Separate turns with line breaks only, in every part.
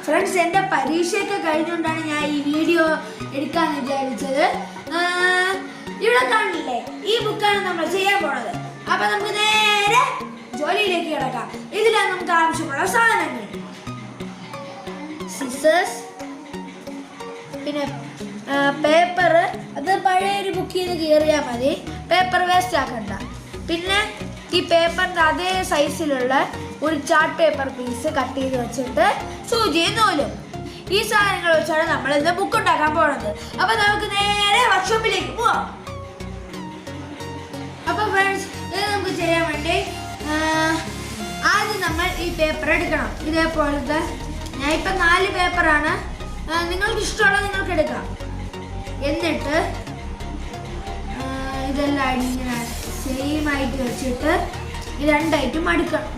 Friends, എൻ്റെ പരീക്ഷയൊക്കെ കഴിഞ്ഞുകൊണ്ടാണ് ഞാൻ ഈ വീഡിയോ എടുക്കാമെന്ന് വിചാരിച്ചത്. ഇവിടെ കാണില്ലേ, ഈ ബുക്കാണ് നമ്മൾ ചെയ്യാൻ പോണത്. അപ്പൊ നമുക്ക് നേരെ ജോലിയിലേക്ക് കിടക്കാം. ഇതിലാണ് നമുക്ക് ആവശ്യമുള്ള സാധനങ്ങൾ: സിസേഴ്സ്, പിന്നെ പേപ്പർ. അത് പഴയൊരു ബുക്കിൽ നിന്ന് കീറിയാൽ മതി, പേപ്പർ വേസ്റ്റ് ആക്കണ്ട. പിന്നെ ഈ പേപ്പറിൻ്റെ അതേ സൈസിലുള്ള ഒരു ചാർട്ട് പേപ്പർ പീസ് കട്ട് ചെയ്ത് വെച്ചിട്ട് സൂചിയും നൂലും. ഈ സാധനങ്ങൾ വെച്ചാണ് നമ്മൾ ഇന്ന് ബുക്ക് ഉണ്ടാക്കാൻ പോകുന്നത്. അപ്പൊ നമുക്ക് നേരെ വർക്ക്ഷോപ്പിലേക്ക് പോവാം. അപ്പൊ ഫ്രണ്ട്സ്, ഇത് നമുക്ക് ചെയ്യാൻ വേണ്ടി ആദ്യം നമ്മൾ ഈ പേപ്പർ എടുക്കണം. ഇതേപോലത്തെ ഞാൻ ഇപ്പം 4 പേപ്പറാണ്, നിങ്ങൾക്ക് ഇഷ്ടമുള്ളത് നിങ്ങൾക്ക് എടുക്കാം. എന്നിട്ട് ഇതെല്ലാം ഇങ്ങനെ സെയിം ആയിട്ട് വെച്ചിട്ട് ഈ രണ്ടായിട്ടും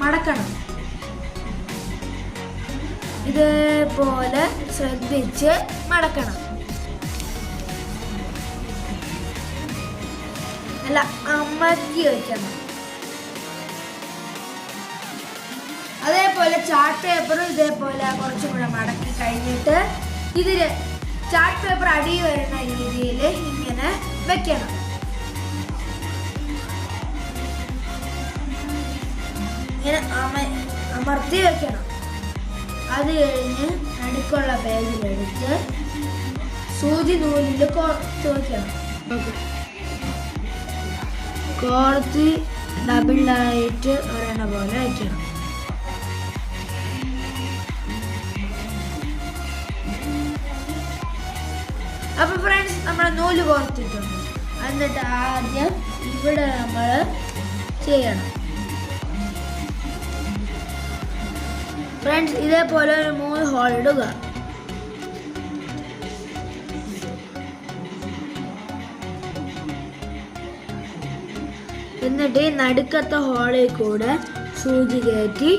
മടക്കണം. ഇതേപോലെ ശ്രദ്ധിച്ച് മടക്കണം. അല്ല, അമർത്തി വെക്കണം. അതേപോലെ ചാർട്ട് പേപ്പറും ഇതേപോലെ കുറച്ചും കൂടെ മടക്കി കഴിഞ്ഞിട്ട് ഇതില് ചാർട്ട് പേപ്പർ അടി വരുന്ന രീതിയിൽ ഇങ്ങനെ വെക്കണം. ഇങ്ങനെ അമർത്തി വെക്കണം. അത് കഴിഞ്ഞ് നടുക്കുള്ള പേജിലെടുത്ത് സൂചി നൂലിൽ കോർത്ത് വെക്കണം. കോർത്ത് ഡബിളായിട്ട് ഒരെണ്ണ പോലെ വെക്കണം. അപ്പൊ ഫ്രണ്ട്സ്, നമ്മൾ നൂല് കോർത്തിട്ടുണ്ട്. എന്നിട്ട് ആദ്യം ഇവിടെ നമ്മൾ ചെയ്യണം. ഫ്രണ്ട്സ്, ഇതേപോലെ ഒരു 3 ഹോൾ ഇടുക. എന്നിട്ട് ഈ നടുക്കത്തെ ഹോളിൽ കൂടെ സൂചി കയറ്റി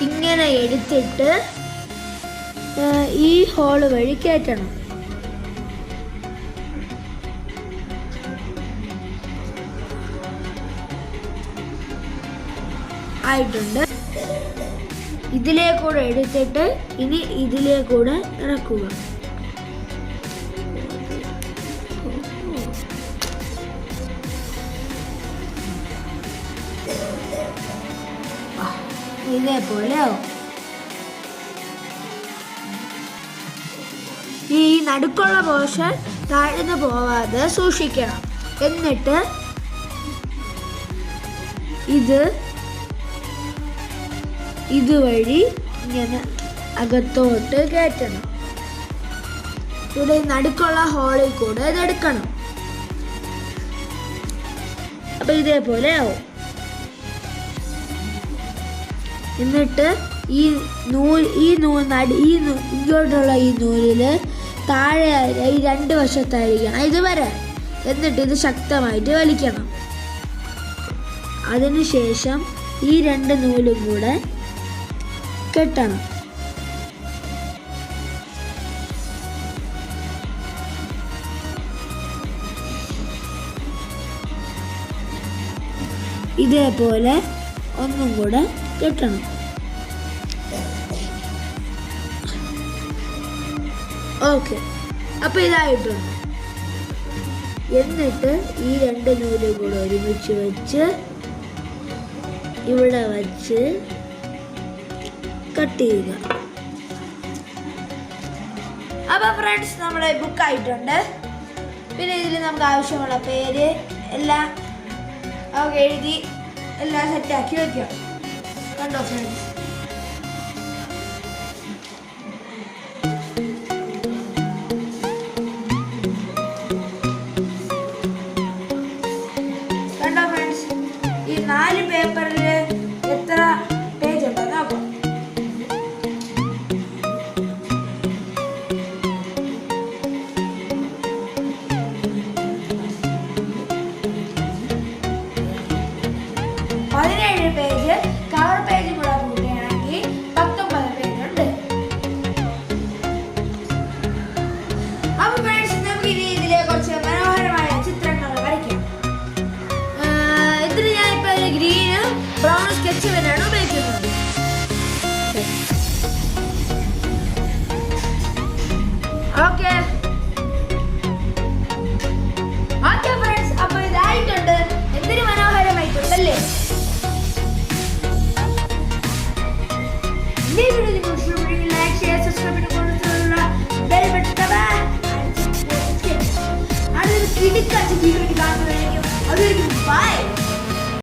ഇങ്ങനെ എടുത്തിട്ട് ഈ ഹോള് വഴി കയറ്റണം. ആയിട്ടുണ്ട്. ഇതിലേക്കൂടെ എടുത്തിട്ട് ഇനി ഇതിലേക്കൂടെ ഇറക്കുക. ഇതേപോലെ ആവും. ഈ നടുക്കുള്ള പോർഷൻ താഴ്ന്നു പോവാതെ സൂക്ഷിക്കണം. എന്നിട്ട് ഇതുവഴി ഇങ്ങനെ അകത്തോട്ട് കയറ്റണം. ഇവിടെ നടുക്കുള്ള ഹോളിൽ കൂടെ ഇതെടുക്കണം. അപ്പൊ ഇതേപോലെ ആവും. എന്നിട്ട് ഇങ്ങോട്ടുള്ള ഈ നൂലില് താഴെ ഈ 2 വശത്തായിരിക്കണം ഇതുവരെ. എന്നിട്ട് ഇത് ശക്തമായിട്ട് വലിക്കണം. അതിനുശേഷം ഈ 2 നൂലും കൂടെ കെട്ടണം. ഇതേപോലെ ഒന്നും കൂടെ കെട്ടണം. ഓക്കെ, അപ്പൊ ഇതായിട്ടുണ്ട്. എന്നിട്ട് ഈ 2 നൂലും കൂടെ ഒരുമിച്ച് വെച്ച് ഇവിടെ വച്ച് കട്ട് ചെയ്യുക. അപ്പൊ ഫ്രണ്ട്സ്, നമ്മുടെ ബുക്ക് ആയിട്ടുണ്ട്. പിന്നെ ഇതിൽ നമുക്ക് ആവശ്യമുള്ള പേര് എല്ലാം എഴുതി എല്ലാം സെറ്റാക്കി വെക്കാം. കണ്ടോ ഫ്രണ്ട്സ്? കണ്ടോ ഫ്രണ്ട്സ്? ഈ 4 പേപ്പറിൽ എത്ര പേജ് ഉണ്ടോ നോക്കാം. പേജ് കവർ പേജും കൂടെ കൂട്ടുകയാണെങ്കിൽ 19 പേജുണ്ട്. അപ്പൊ ഫ്രണ്ട്സ്, നമുക്ക് ഇനി ഇതിലെ കുറച്ച് മനോഹരമായ ചിത്രങ്ങൾ വരയ്ക്കാം. ഇതിന് ഞാൻ ഇപ്പൊ ഒരു ഗ്രീൻ ഓക്കെ ഫ്രണ്ട്സ്, അപ്പൊ ഇതായിട്ടുണ്ട്. എന്തൊരു മനോഹരമായിട്ടുണ്ടല്ലേ? ഈ വീഡിയോ നിങ്ങൾ ഇഷ്ടപ്പെട്ടെങ്കിൽ ലൈക്ക് ഷെയർ സബ്സ്ക്രൈബ് കൊടുത്തുള്ള ബെൽ ബട്ടൺ അടുത്തൊരു കിടക്കാച്ച വീഡിയോ കാണുന്നതായിരിക്കും. അതൊരു ബൈ.